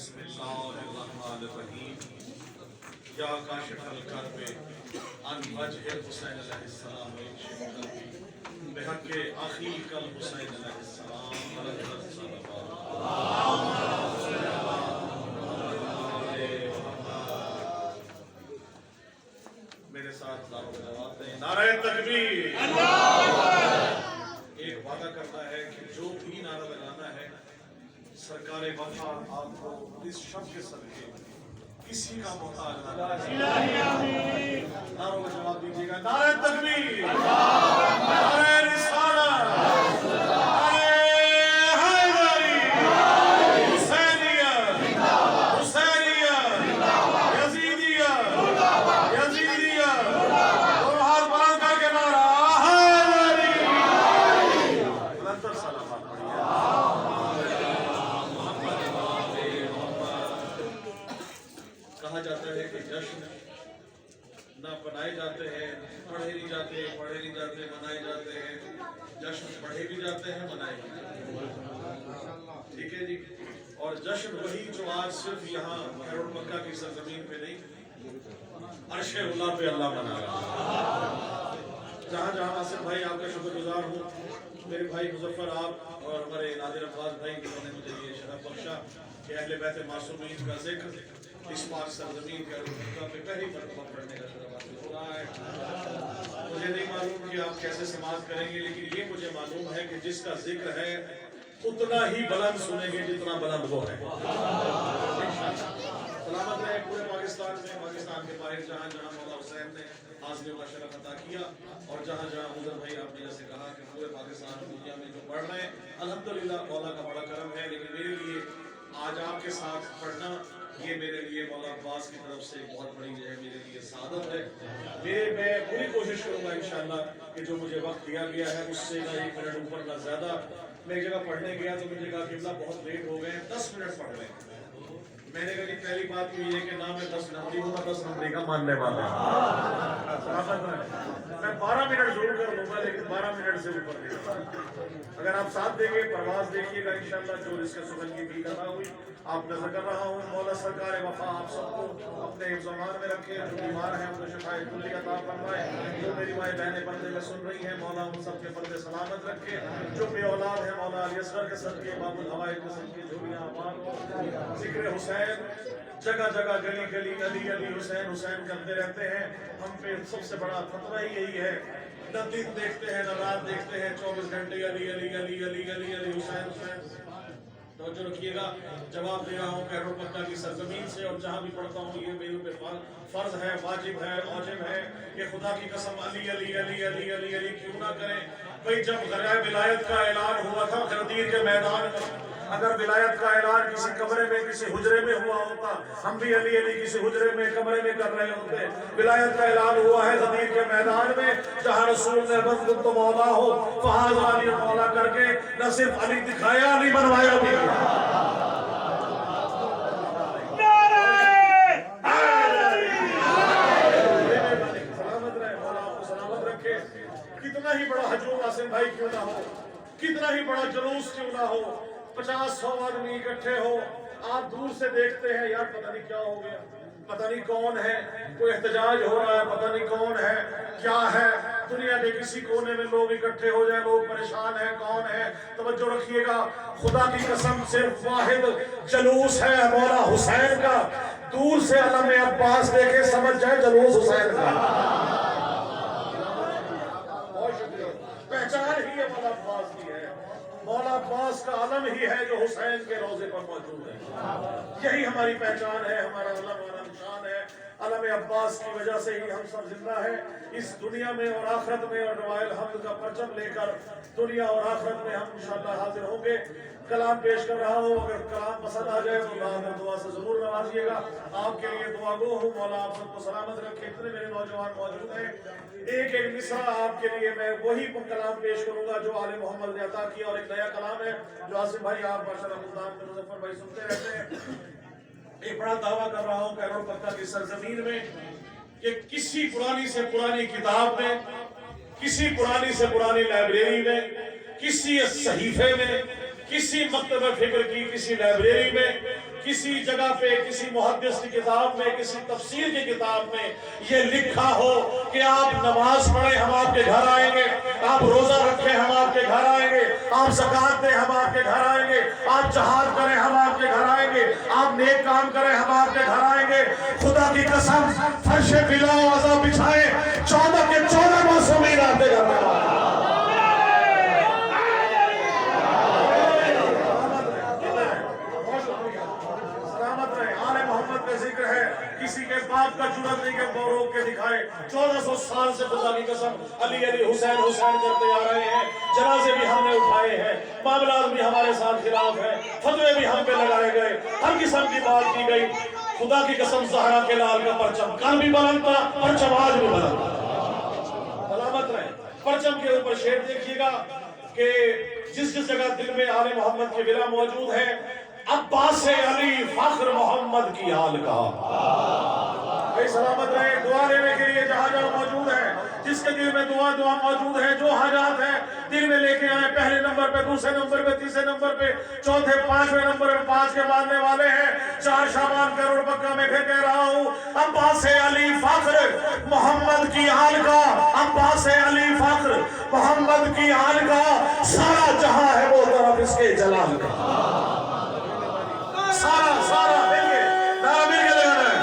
بسم اللہ الرحمن الرحیم یا کاشف الکرب عن وجہ حسین علیہ السلام بحق اخیک الحسین علیہ السلام علیہ میرے ساتھ نعرہ تکبیر! ایک وعدہ کرنا ہے کہ جو بھی نعرہ لگانا ہے سرکار وفا آپ کو اس شب کے صدقے کسی کا محتاج نہ بنائے۔ نعروں کا جواب دیجیے گا، نعرہ تکبیر، نعرہ رسالت، نعرہ حیدری، حسینیت، حسینیت، یزیدیت، یزیدیت، دونوں ہاتھ بلند کر کے نعرہ حیدری! بلندر سلامات پڑھیے۔ کہا جاتا ہے کہ جشن نہ بنائے جاتے ہیں، پڑھے نہیں جاتے، منائے جاتے ہیں۔ جشن پڑھے بھی جاتے ہیں، منائے بھی جاتے ہیں۔ ٹھیک ہے جی؟ اور جشن وہی جو آج صرف یہاں خیر مکہ کی سرزمین پہ نہیں، عرش اللہ پہ اللہ منا رہا ہے۔ جہاں جہاں آصف بھائی آپ کا شکر گزار ہوں، میرے بھائی مظفر آپ اور ہمارے نادر عباس بھائی جنہوں نے مجھے یہ شرف بخشا کہ اہل بیت معصومین کا ذکر اس پاک سرزمین کے مکہ پہ پہلی مرتبہ پڑھنے کا شرف حاصل ہو رہا ہے۔ مجھے نہیں معلوم کہ آپ کیسے سماعت کریں گے، لیکن یہ مجھے معلوم ہے کہ جس کا ذکر ہے اتنا ہی بلند سنیں گے جتنا بلند وہ ہے۔ سلامت رہے پورے پاکستان میں، پاکستان کے باہر جہاں جہاں مولا حسین نے حاضری کا شرف عطا کیا، اور جہاں جہاں حضر بھائی آپ نے جیسے کہا کہ پورے پاکستان دنیا میں جو پڑھ رہے ہیں، الحمدللہ مولا کا بڑا کرم ہے۔ لیکن میرے لیے آج آپ کے ساتھ پڑھنا یہ میرے لیے مولا عباس کی طرف سے بہت بڑی جو ہے میرے لیے سعادت ہے۔ میں پوری کوشش کروں گا انشاءاللہ کہ جو مجھے وقت دیا گیا ہے اس سے نہ 1 منٹ اوپر نہ زیادہ۔ میں ایک جگہ پڑھنے گیا تو مجھے کہا قبلہ بہت لیٹ ہو گئے ہیں، 10 منٹ پڑھ لیں۔ میں نے کہا کہ پہلی بات یہ ہے کہ نہ میں 10 نمبری ہوں، نہ 10 نمبری کا ماننے والا ہوں۔ میں 12 منٹ ضرور کر دوں گا، لیکن 12 منٹ سے اوپر نہیں۔ اگر آپ ساتھ دیں گے، پرواز دیکھیے گا انشاءاللہ جو اس کے سخن کی بھی کرنا ہوئی آپ نظر کر رہا ہوں۔ مولا سرکار وفا آپ سب کو اپنے حفظ و امان میں رکھے، جو بیمار ہیں ان کو شفائے کلی عطا فرمائے، جو میری مائیں بہنیں پردے میں سن رہی ہیں مولا ان سب کے پردے سلامت رکھے، جو بے اولاد ہیں مولا علی اصغر کے صدقے باب الحوائج کے صدقے جھولیاں آباد ہو۔ ذکر حسین جگہ جگہ گلی گلی علی علی حسین حسین کرتے رہتے ہیں۔ ہم پہ سب سے بڑا خطرہ ہی یہی ہے، نہ دن دیکھتے ہیں نہ رات دیکھتے ہیں، 24 گھنٹے علی علی علی علی علی علی حسین حسین۔ توجہ رکھیے گا، جواب دے رہا ہوں خیر مکہ کی سرزمین سے، اور جہاں بھی پڑھتا ہوں یہ میرے پہ فرض ہے، واجب ہے، واجب ہے کہ خدا کی قسم علی علی علی علی علی علی کیوں نہ کریں۔ بھئی جب غرائب ولایت کا اعلان ہوا تھا غدیر کے میدان میں، اگر ولایت کا اعلان کسی کمرے میں کسی حجرے میں ہوا ہوتا، ہم بھی علی علی کسی حجرے میں کمرے میں کر رہے ہوتے۔ ولایت کا اعلان ہوا ہے غدیر کے میدان میں، جہاں رسول نے بس تو مولا ہو فہذ علی مولا کر کے نہ صرف علی دکھایا، علی بنوایا بھی۔ سلامت رہے، مولا آپ کو سلامت رکھے۔ کتنا ہی بڑا ہجوم آصف بھائی کیوں نہ ہو، کتنا ہی بڑا جلوس کیوں نہ ہو، 50-100 آدمی اکٹھے ہو، آپ دور سے دیکھتے ہیں یار پتہ نہیں کیا ہو گیا، پتہ نہیں کون ہے، کوئی احتجاج ہو رہا ہے، پتہ نہیں کون ہے، کیا ہے۔ دنیا کے کسی کونے میں لوگ اکٹھے ہو جائیں، لوگ پریشان ہیں کون ہے۔ توجہ رکھیے گا، خدا کی قسم صرف واحد جلوس ہے مولا حسین کا۔ دور سے علم عباس دیکھے سمجھ جائے جلوس حسین کا۔ بہت شکریہ، پہچان ہی ہے مولا عباس کی ہے، مولا عباس کا علم ہی ہے جو حسین کے روضے پر موجود ہے۔ یہی ہماری پہچان ہے، ہمارا علم اور نشان ہے۔ علم عباس کی وجہ سے ہی ہم سب زندہ ہیں اس دنیا میں اور آخرت میں، اور روائے الحمد کا پرچم لے کر دنیا اور آخرت میں ہم انشاءاللہ حاضر ہوں گے۔ کلام پیش کر رہا ہوں، اگر کلام پسند آ جائے تو اللہ نے دعا سے ضرور نوازیے گا۔ آپ کے لیے دعا گو ہوں، مولا آپ سب کو سلامت رکھے۔ اتنے میرے نوجوان موجود ہیں، ایک ایک مصرع آپ کے لیے میں وہی کلام پیش کروں گا جو آل محمد نے عطا کیا، اور ایک نیا کلام ہے جو آصف بھائی آپ ماشاءاللہ ملتان میں مظفر بھائی سنتے رہتے ہیں۔ ایک بڑا دعویٰ کر رہا ہوں خیر مکہ کی سرزمین میں کہ کسی پرانی سے پرانی کتاب میں، کسی پرانی سے پرانی لائبریری میں، کسی صحیفے میں، کسی مکتبہ فکر کی کسی لائبریری میں किसी जगह पे, किसी मुहद्दिस की किताब में, किसी तफसीर की किताब में ये लिखा हो कि आप नमाज पढ़ें हम आपके घर आएंगे, आप रोजा रखें हम आपके घर आएंगे, आप ज़कात दें हम आपके घर आएंगे, आप जहाद करें हम आपके घर आएंगे, आप नेक काम करें हम आपके घर आएंगे, खुदा की कसम फर्शे बिला वज़ा बिछाए 14 के 14 मासूमीन आपके घर में आए। जिक्र है किसी के बाप का जुर्रत नहीं कि वो रोक के दिखाए। 1400 साल से खुदा की कसम अली अली हुसैन हुसैन करते आ रहे हैं, जनाजे भी हमने उठाए हैं, मामलात भी हमारे साथ खिलाफ है, फतवे भी हम पे लगाए गए, हर किस्म की बात की गई। खुदा की कसम ज़हरा के लाल का परचम कल भी बुलंद था, परचम आज भी बुलंद था। सलामत रहे। परचम के ऊपर शेर देखिएगा कि जिस जिस जगह दिल में आले मोहम्मद की विला मौजूद है, अब्बास अली फख्र मोहम्मद की आल का सलामत रहे। दुआ लेने के लिए जहां जहां मौजूद है, जिसके दिल में दुआ मौजूद है, जो हाजात है दिल में लेके आए, पहले नंबर पे, दूसरे नंबर पे, तीसरे नंबर पे, चौथे 5वें नंबर पे 5 के मानने वाले हैं। 4 शाबान करोड़ पक्का में फिर कह रहा हूँ, अब्बास अली फख्र मोहम्मद की आल का, अब्बास अली फख्र मोहम्मद की आल का, सारा जहां है वो तरफ इसके जलाल का। सारा सारा मिलके नारा मिलके लगाना है,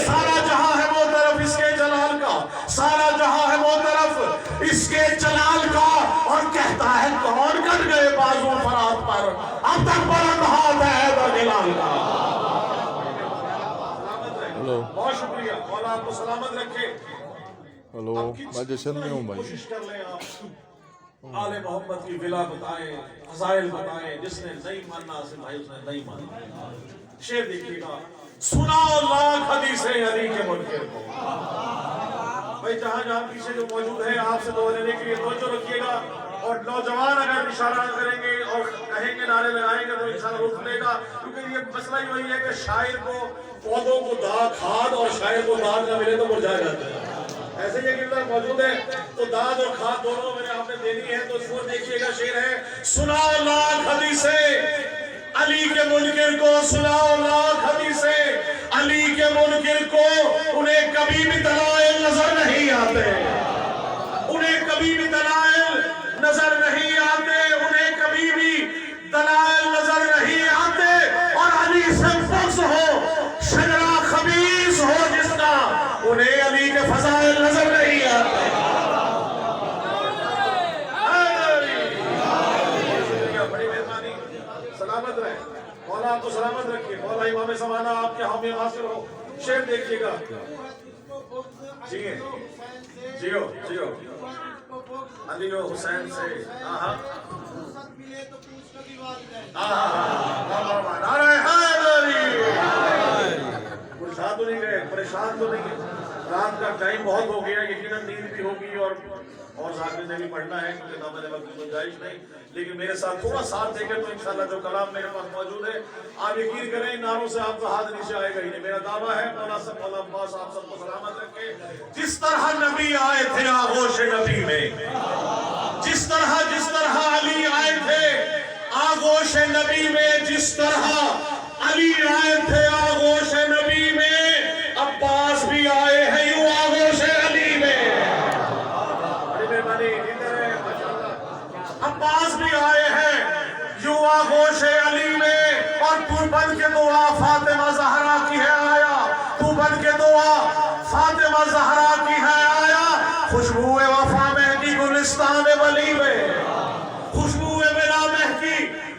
सारा जहां है वो तरफ इसके जलाल का, सारा जहां है वो तरफ इसके जलाल का। और कहता है कौन कट गए बाजू फरात पर, अब तक बुलंद हाथ है हिलाल का। हेलो, बहुत शुक्रिया, मौला आपको सलामत रखे। हेलो, मैं जश्न में हूँ भाई। कोशिश कर लें आप आले मोहम्मद की विला बताएं, फजाइल बताएं। जिसने नहीं मानना आसिफ भाई उसने नहीं माना। शेर देखिएगा, सुनाओ लाख हदीसें अली के मुनकिर को। भाई जहां जहां पीछे जो मौजूद है, आपसे दुआ लेने के लिए तवज्जो रखिएगा। और नौजवान अगर इशारा करेंगे और कहेंगे, नारे लगाएंगे तो इंसान रुक लेगा, क्योंकि ये मसला ही वही है कि शायर को पौधों को खाद और शायर को दाद न मिले तो मुरझा जाता है। ऐसे ये किरदार मौजूद है, तो दाद और खाद दोनों मैंने आपने देनी है। तो इसको देखिएगा, शेर है, सुनाओ लाख हदीसें अली के मुनकिर को, सुनाओ लाख हदीसें अली के मुनकिर को। उन्हें कभी भी दलाइल नजर नहीं आते, उन्हें कभी भी दलाइल नजर नहीं आते, उन्हें कभी भी दलाइल नजर नहीं आते। और अली से बुग़्ज़ हो, शजरा खबीस हो जिसका, उन्हें अली के फज़ाइल नजर नहीं आते। बड़ी मेहरबानी, सलामत रहे, मौला आपको सलामत रखिए, मौला इमाम ज़माना आपके हामी हासिल हो। शेर देखिएगा, जिए जियो जियो अली और हुसैन से। मुरझा तो नहीं गए, परेशान तो नहीं, रात का टाइम बहुत हो गया, यकीनन नींद भी होगी और जागने में भी पढ़ना है क्योंकि दामन वक्त की गुंजाइश नहीं। लेकिन मेरे साथ थोड़ा साथ देंगे तो इंशाल्लाह जो कलाम मेरे पास मौजूद है, आप यकीन करें इन नारों से आपका हाथ नीचे आएगा ही नहीं। मेरा दावा है, मौला सब मौला अब्बास आप सबको सलामत रखे। जिस तरह नबी आए थे आगोश नबी में, जिस तरह अली आए थे आगोश नबी में, जिस तरह अली आए थे आगोश नबी में, अब्बास भी आए हैं यूं आगोश अली में। अब्बास भी आए हैं यूं आगोश अली में। और तू बन के दुआ फातिमा ज़हरा की है आया, तू बन के दुआ फातिमा ज़हरा की है आया। खुशबू वफा महकी गुलिस्तान वली में, खुशबू बिला महकी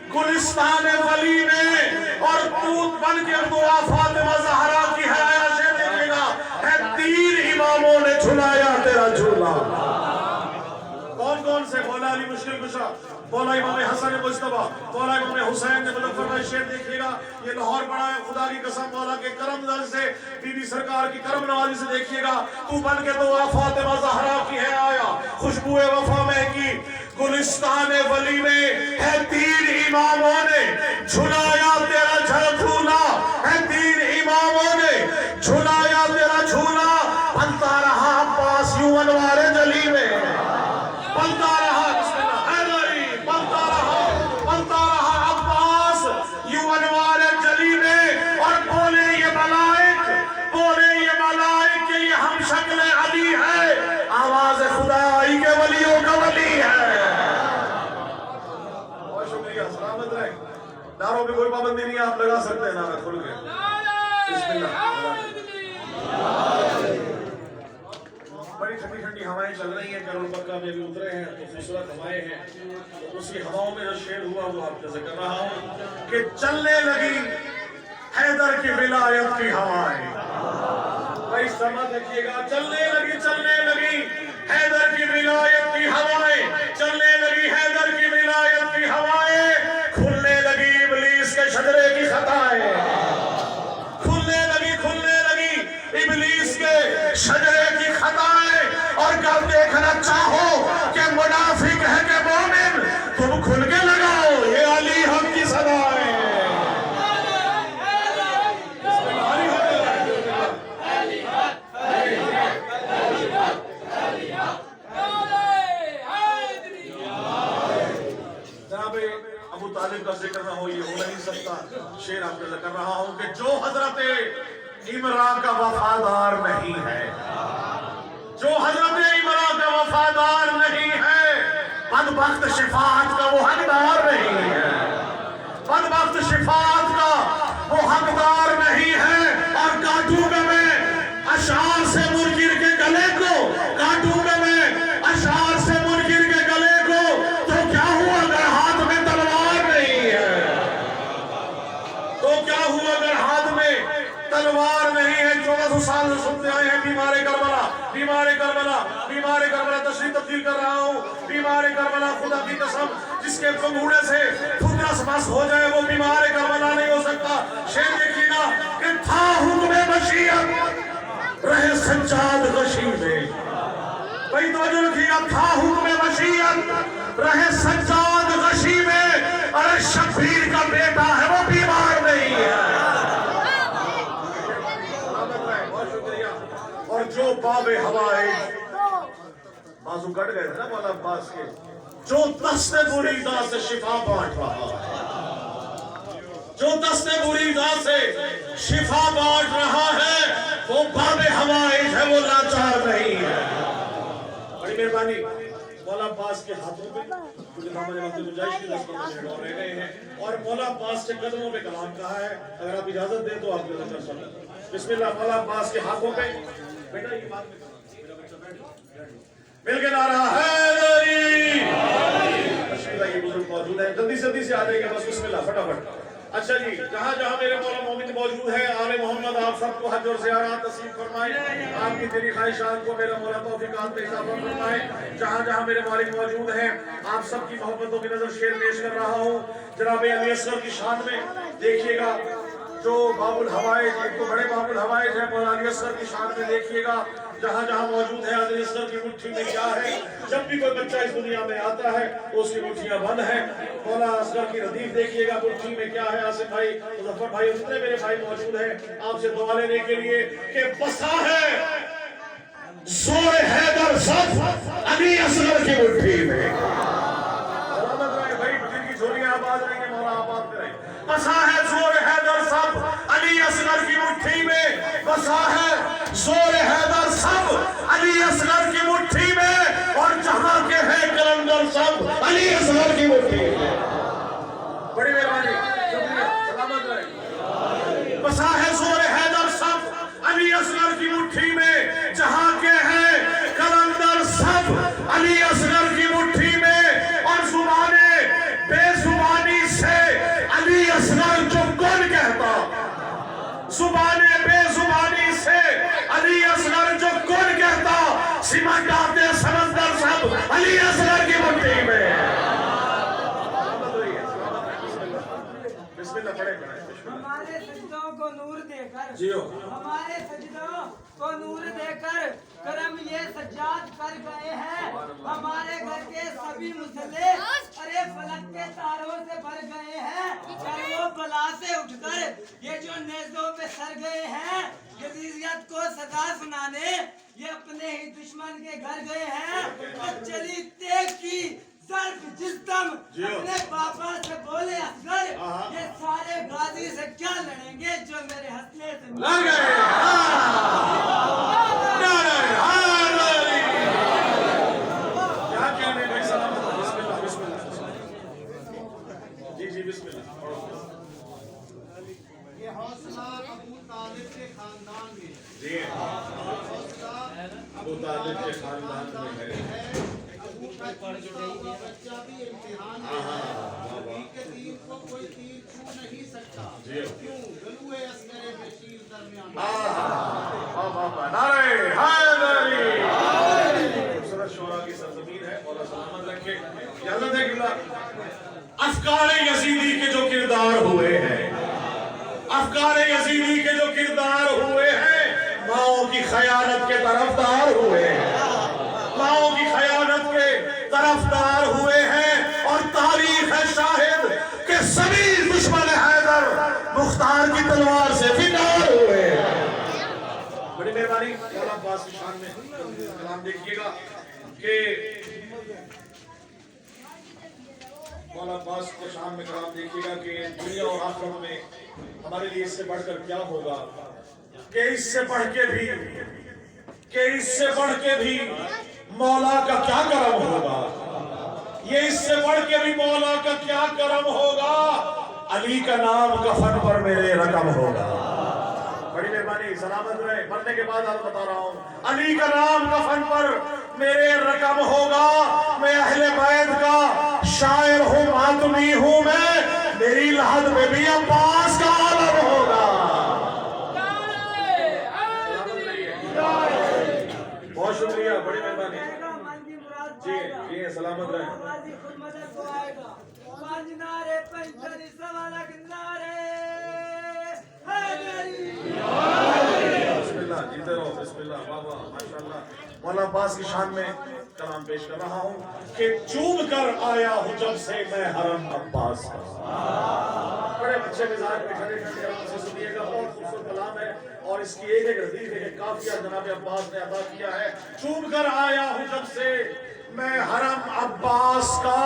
गुलिस्तान वली में। और तू बन के दुआ फातिमा ज़हरा की है आया। शेर देखिएगा, है 3 इमामों ने झुलाया तेरा झूला। कौन कौन से? मौला अली मुश्किल कुशा, मौला इमाम हसन मुज्तबा, मौला इमाम हुसैन ने मुज़फ्फर। शेर देखिएगा, ये लाहौर बड़ा है, खुदा की कसम मौला के करम से, बीबी सरकार की करम नवाजी से देखिएगा। तू बन के दुआ फातिमा ज़हरा की है आया, खुशबू वफा महकी गुलिस्तान वली में। है 3 इमामों ने झुलाया तेरा झूला, है 3 इमामों ने झुलाया तेरा झूला। बनता रहा अब्बास यूं अनवारे जली में, बनता रहा, बनता रहा अब्बास सलामत रहे। नारों पे कोई पाबंदी नहीं है, आप लगा सकते हैं नारा खुल के। बिस्मिल्लाह। बड़ी ठंडी ठंडी हवाएं चल रही हैं, करोड़ पक्का में भी उतरे हैं, तो खूबसूरत हवाएं हैं। तो उसी हवाओं में जो शेर हुआ वो आपसे जिक्र कर रहा हूँ कि चलने लगी हैदर की विलायत की हवाएं। भाई समझ रखिएगा, चलने लगी हैदर की विलायत की हवाएं, चलने लगी हैदर की विलायत की हवाएं, खुलने लगी इब्लीस के शजरे की खताएं, खुलने लगी इब्लीस के शजरे की खताएं। और कब देखना चाहो कि मुनाफिक है कि मोमिन, तुम खुल के लगाओ ये अली हक की सदाएं। अबू तालिब का जिक्र ना हो, ये हो नहीं सकता। शेर आपको कर रहा हूं कि जो हजरत इमरान का वफादार नहीं है, जो हजरत इमरान का वफादार नहीं है, बदबख्त शिफाअत का वो हकदार नहीं है, बदबख्त शिफाअत का वो हकदार नहीं है। और काटूंगा मैं अशार से मुनकिर के गले को, काटूंगा मैं अशार से मुनकिर के गले को, तो क्या हुआ अगर हाथ में तलवार नहीं है, तो क्या हुआ अगर हाथ में तलवार नहीं है। 1400 साल से सुनते आए हैं बीमारे करबला, बीमारे करबला, बीमारे करबला। तशरीफ तब्दील कर रहा हूँ, बीमारे करबला खुदा की कसम, जिसके पंगूड़े से खुदरस बस हो जाए वो बीमारे करबला नहीं हो सकता। शेर देखिएगा कि था हुक्म मशीयत रहे सज्जाद गशी में, भाई तो जो रखिएगा, था हुक्म मशीयत रहे सज्जाद गशी में। अरे शब्बीर का बेटा है वो बीमार नहीं है। और जो बाबे हवाए बाजू कट गए थे ना मौला अब्बास के, जो दस्ते मुरीदा से शिफा बांट रहा है, जो दस्ते मुरीदा से शिफा बांट रहा है, वो बाबे हवाए है, वो लाचार नहीं है। बड़ी मेहरबानी मौला अब्बास के हाथों पे क्योंकि हमारे वक्त गुंजाइश की 10 मिनट और रह गए हैं, और मौला अब्बास के कदमों पे कलाम कहा है। अगर आप इजाजत दें तो आप कर सकते हैं। बिस्मिल्लाह। मौला अब्बास के हाथों पे बेटा ये बात मिल के नारा हैदरी। बिस्मिल्लाह, ये बुजुर्ग मौजूद है, जल्दी से आ जाएंगे बस। बिस्मिल्लाह फटाफट। अच्छा जी, जहाँ जहाँ मेरे मौला मोमिन मौजूद है, आले मोहम्मद आप सबको हज और ज़ियारत नसीब फरमाए। आपकी तेरी ख्वाहिशात को मेरा मौला तौफीकात में इजाफा फरमाए। जहाँ जहाँ मेरे मालिक मौजूद हैं, आप सबकी मोहब्बतों की नजर शेर पेश कर रहा हूँ जनाब अली असगर की शान में। देखिएगा जो बाबुल हवाइज, एक तो बड़े बाबुल हवाइज है, मौला अली असगर की शान में देखिएगा जहाँ जहाँ मौजूद है। अली असगर की मुट्ठी में क्या है? जब भी कोई बच्चा इस दुनिया में आता है तो उसकी मुट्ठियाँ बंद है। मौला असगर की रदीफ देखिएगा, मुट्ठी में क्या है? आसिफ भाई, मुजफ्फर भाई, जितने मेरे भाई मौजूद हैं आपसे दुआ लेने के लिए कि बसा है जोर हैदर सब अली असगर की मुट्ठी में। सलामत रहे भाई, जिनकी झोलियां आबाद रहेंगे मौला आबाद करें। बसा है जोर हैदर सब अली असगर की मुट्ठी में, बसा है जोर हैदर सब अली असगर की मुट्ठी में, और जहां के हैं कलंदर सब अली असगर की मुट्ठी में। बड़ी मेहरबानी, सलामत रहे। बसा है जोर हैदर सब अली असगर की मुट्ठी में, जहां के हैं कलंदर सब अली असगर की मुट्ठी में। और जुबाने बेजुबानी से अली असगर जो कौन कहता, जुबाने बेजुबानी से अली असगर जो कौन कहता, सिमट आते समंदर सब अली असगर की मुट्ठी में। हमारे सजदों को नूर देकर, हमारे सजदों को नूर देकर करम ये सज्जाद कर गए हैं। हमारे घर के सभी मुसल्ले अरे फलक के तारों से भर गए हैं। कर वो बला से उठकर ये जो नेज़ों पे सर गए हैं, यजीदियत को सदा सुनाने ये अपने ही दुश्मन के घर गए हैं। और चली तेग की जिस दम अपने पापा से बोले असगर, ये सारे गाजी से क्या लड़ेंगे जो मेरे हंसने से लड़ गए। बिस्मिल्लाह। ये हौसला अबू तालिब के खानदान में जी हौसला अबू तालिब के खानदान में है। अबू का चूसा हुआ बच्चा भी इम्तिहान में है। नबी के दीन को कोई तीर छू नहीं सकता। क्यों? गलुए अस्करे बशीर दरमियान। नारे हैदरी। खूबसूरत शोरा की सरजमीन है, मौला सलामत रखे। इजाजत है कि अफकार यजीदी के जो किरदार हुए हैं, अफकार यजीदी के जो किरदार हुए हैं, माओ की खयानत के तरफदार हुए हैं, माओ की खयानत के तरफदार हुए हैं। और तारीख है शाहिद कि सभी दुश्मन हैदर मुख्तार की तलवार से फिदार हुए हैं। बड़ी मेहरबानी। मौला अब्बास की शान में कलाम देखिएगा कि मौला अब्बास के शान में कलाम देखिएगा कि दुनिया और आखिरत में हमारे लिए इससे बढ़कर क्या होगा, कि इससे बढ़ के भी मौला का क्या करम होगा, ये इससे बढ़ के भी मौला का क्या करम होगा। अली का नाम कफन पर मेरे रकम होगा। बड़ी मेहरबानी, सलामत रहे। मरने के बाद आप बता रहा हूँ, अली का नाम कफन पर मेरे रकम होगा। मैं अहले बैत का शायर हूँ, मातमी हूँ मैं, मेरी लहद में भी अब्बास का आलम होगा। बहुत शुक्रिया, बड़ी मेहरबानी। जी जी सलामत रहे। बिस्मिल्लाह, जीते रहो, बिस्मिल्लाह, वाह वाह, माशाअल्लाह। मौला अब्बास की शान में कलाम पेश कर रहा हूँ कि चूम कर आया हूँ जब से मैं हरम अब्बास का। बड़े अच्छे मिजाज में ठंडे ठंडे आराम से सुनिएगा, बहुत खूबसूरत कलाम है और इसकी एक एक रदीफ एक काफिया जनाब अब्बास ने अदा किया है। चूम कर आया हूँ जब से मैं हरम अब्बास का,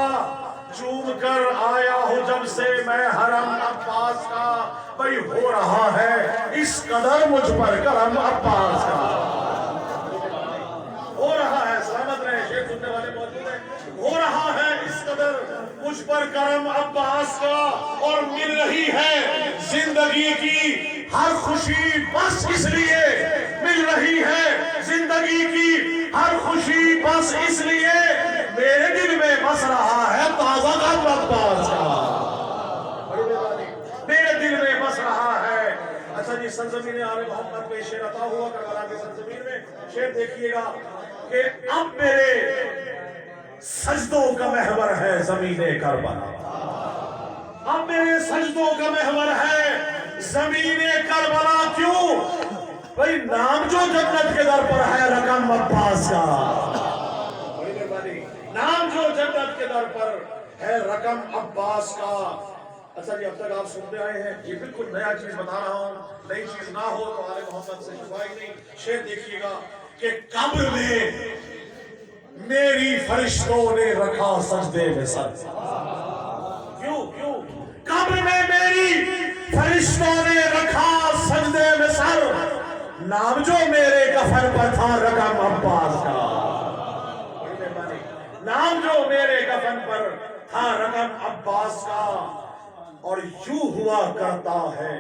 चूम कर आया हूँ जब से मैं हरम अब्बास का। भाई हो रहा है इस कदर मुझ पर करम अब्बास का, हो रहा है, सलामत रहे, शेर सुनने वाले मौजूद हैं। हो रहा है इस कदर मुझ पर करम अब्बास का, और मिल रही है जिंदगी की हर खुशी बस इसलिए, मिल रही है जिंदगी की हर खुशी बस इसलिए, मेरे दिल में बस रहा है ताजा गम अब्बास का, मेरे दिल में बस रहा है। अच्छा जी, सरजमीन आले मोहम्मद में शेर अता हुआ करबला के सरजमीन में शेर देखिएगा कि अब मेरे सजदों का महवर है ज़मीने करबला, अब मेरे सजदों का महवर है ज़मीने करबला। क्यों? भाई नाम जो जन्नत के दर पर है रकम अब्बास का, नाम जो जन्नत के दर पर है रकम अब्बास का। अच्छा जी, अब तक आप सुनते आए हैं, ये बिल्कुल नया चीज बता रहा हूँ, नई चीज ना हो तो आले मोहम्मद से शिफा ही नहीं। शेर देखिएगा कि कब्र में मेरी फरिश्तों ने रखा सजदे में सर। क्यों क्यों? कब्र में मेरी फरिश्तों ने रखा सजदे में सर, नाम जो मेरे कफन पर था रकम अब्बास का, नाम जो मेरे कफन पर था रकम अब्बास का। और यूं हुआ करता है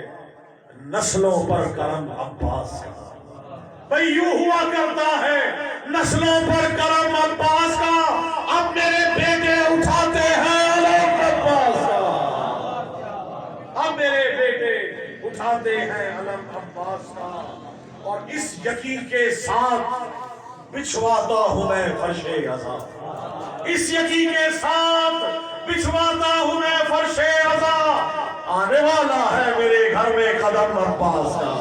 नस्लों पर करम अब्बास का, भाई यूं हुआ करता है नस्लों पर करम अब्बास का। अब मेरे बेटे उठाते हैं अलम अब्बास का, अब मेरे बेटे उठाते हैं अलम अब्बास का। और इस यकीन के साथ बिछवाता हूं मैं फर्शे अज़ा, इस यकीन के साथ बिछवाता हूं मैं फर्शे अज़ा, आने वाला है मेरे घर में कदम अब्बास का,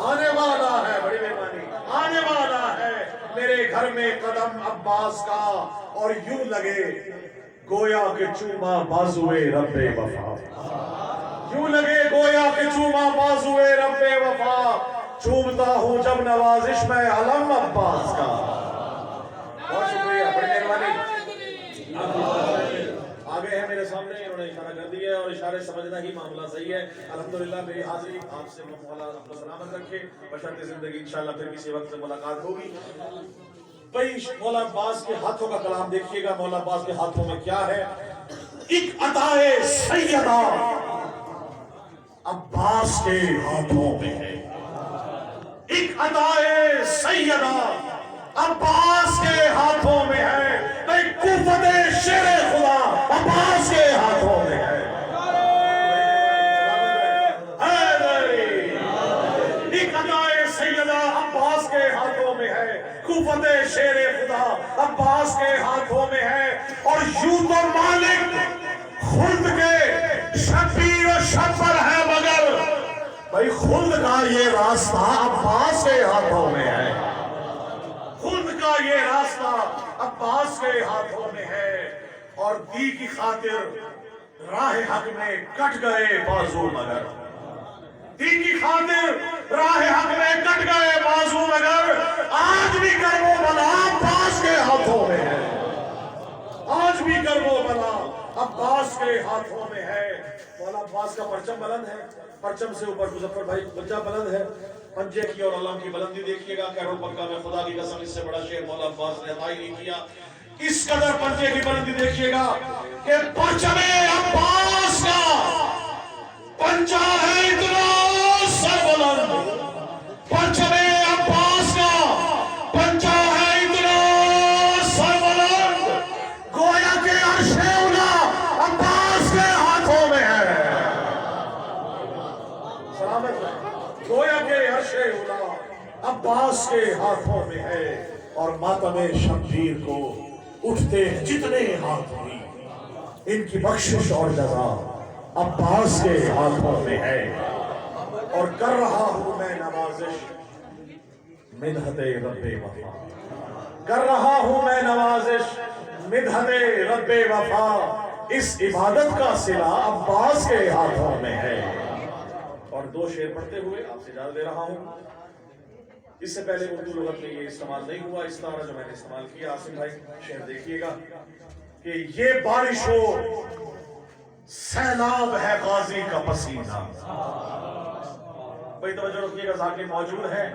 आने वाला है, बड़ी मेहरबानी, आने वाला है मेरे घर में कदम अब्बास का। और यूं लगे गोया के चूमा बाजुए रब्बे वफा, यूं लगे गोया के चूमा बाजुए रब्बे वफा, चूमता हूं जब नवाजिश में अलम अब्बास का। बहुत शुक्रिया, बड़ी मेहरबानी। आगे है मेरे सामने, उन्होंने इशारा कर दिया है और इशारे समझना ही मामला सही है। अल्हम्दुलिल्लाह मेरी हाजिरी आपसे मौला आपको सलामत रखे, बशर्ते जिंदगी इंशाल्लाह फिर किसी वक्त से मुलाकात होगी। भाई मौला अब्बास के हाथों का कलाम देखिएगा, मौला अब्बास के हाथों में क्या है। ایک عطائے سیدہ عباس کے ہاتھوں میں ہے، ایک عطائے سیدہ عباس کے ہاتھوں میں ہے، ایک قوت شیر خدا عباس کے ہاتھوں میں ہے۔ ایک عطائے سیدہ عباس کے ہاتھوں میں ہے، قوت شیر خدا عباس کے ہاتھوں میں ہے، اور یوں تو مالک خلد کے شبیر و شبر ہے، مگر بھائی خلد کا یہ راستہ عباس کے ہاتھوں میں ہے، خلد کا یہ راستہ عباس کے ہاتھوں میں ہے، اور دی کی خاطر راہ حق میں کٹ گئے بازو مگر، دی کی خاطر راہ حق میں کٹ گئے بازو مگر، آج بھی کربو بلا عباس کے ہاتھوں میں ہے، آج بھی کربو بلا عباس کے ہاتھوں میں ہے۔ مولا عباس کا پرچم بلند ہے، پرچم سے اوپر مظفر بھائی پنجہ بلند ہے، پنجے کی اور علم کی بلندی دیکھیے گا، کیرول پکا میں خدا کی قسم اس سے بڑا شعر مولا عباس نے عطا ہی نہیں کیا۔ اس قدر پنجے کی بلندی دیکھیے گا کہ پرچم عباس کا پنجہ ہے اتنا سر بلند، پرچم عباس کا پنجہ ہے اتنا سر بلند، گویا کہ عرش اولا عباس کے ہاتھوں میں ہے، سلامت ہے، گویا کہ عرش اولا عباس کے ہاتھوں میں ہے، اور ماتم شمشیر کو اٹھتے جتنے ہاتھ ہوئی، ان کی بخشش اور جزا عباس کے ہاتھوں میں ہے، اور کر رہا ہوں میں نوازش مدحت رب وفا، کر رہا ہوں میں نوازش مدحت رب وفا، اس عبادت کا صلہ عباس کے ہاتھوں میں ہے۔ اور دو شعر پڑھتے ہوئے آپ سے اجازت دے رہا ہوں۔ اس سے پہلے اردو لغت میں یہ استعمال نہیں ہوا اس طرح جو میں نے استعمال کیا۔ آصف بھائی شعر دیکھیے گا کہ یہ بارش ہو سیلاب ہے غازی کا پسینہ، بھائی توجہ رکھیے گا، ذاکر موجود ہے،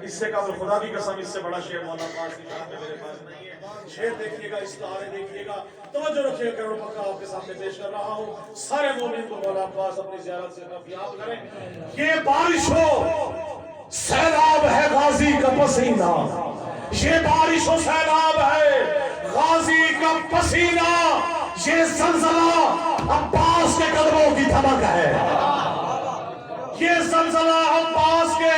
اس سے قبل خدا کی قسم اس سے بڑا شعر مولا عباس کی شان میں میرے پاس نہیں ہے۔ شعر دیکھیے گا، استعارے دیکھیے گا، توجہ رکھیے گا، کیرول پکا آپ کے سامنے پیش کر رہا ہوں۔ سارے مومن کو مولا عباس اپنی زیارت سے کافیاب کریں۔ یہ بارش ہو سیلاب ہے غازی کا پسینہ، یہ بارش و سیلاب ہے غازی کا پسینہ، یہ زلزلہ عباس کے قدموں کی دھمک ہے، یہ زلزلہ عباس کے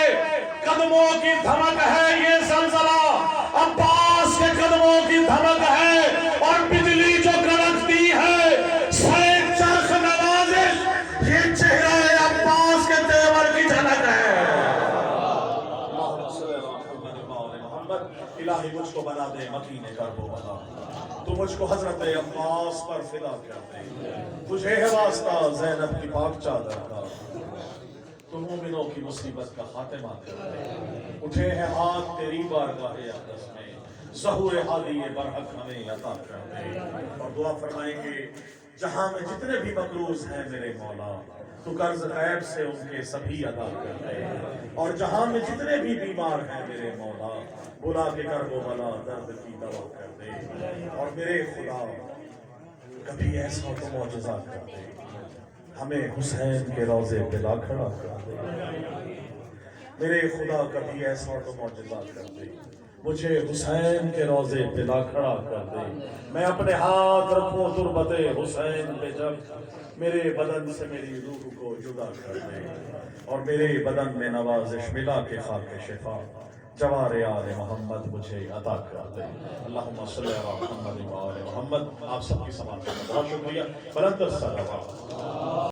قدموں کی دھمک ہے، یہ زلزلہ عباس کے قدموں کی دھمک ہے، اور بجلی جو کڑکتی ہے سر چرخ نوازش، یہ چہرہ عباس کے تیور کی جھلک ہے۔ الہی مجھ کو بنا دے مکین کرب و بلا، تو مجھ کو حضرت عباس پر فدا کر دے، تجھے ہے واسطہ زینب کی پاک چادر کا، تو مومنوں کی مصیبت کا خاتمہ کر دے، اٹھے ہیں ہاتھ تیری بارگاہ اقدس میں، ظہور ہادی برحق ہمیں عطا کر دے۔ اور دعا فرمائیں گے جہاں میں جتنے بھی مقروض ہیں میرے مولا، تو قرض غیب سے ان کے سبھی ادا کر دے، اور جہاں میں جتنے بھی بیمار ہیں میرے مولا، بلا کے کرب و بلا درد کی دوا کر دے، اور میرے خدا کبھی ایسا تو معجزہ کر دے، ہمیں حسین کے روضے پہ لا کھڑا کر دے، میرے خدا کبھی ایسا تو معجزہ کر دے، مجھے حسین کے روضے پہ لا کھڑا کر دے، میں اپنے ہاتھ رکھوں تربت حسین پہ جب میرے بدن سے میری روح کو جدا کر دے، اور میرے بدن میں نوازش ملا کے خاک شفا جوار آل محمد مجھے عطا کر دے۔ اللہم صلی علی محمد و آل محمد۔ آپ سب کی سماعت کا بہت شکریہ، بلند الصلوات۔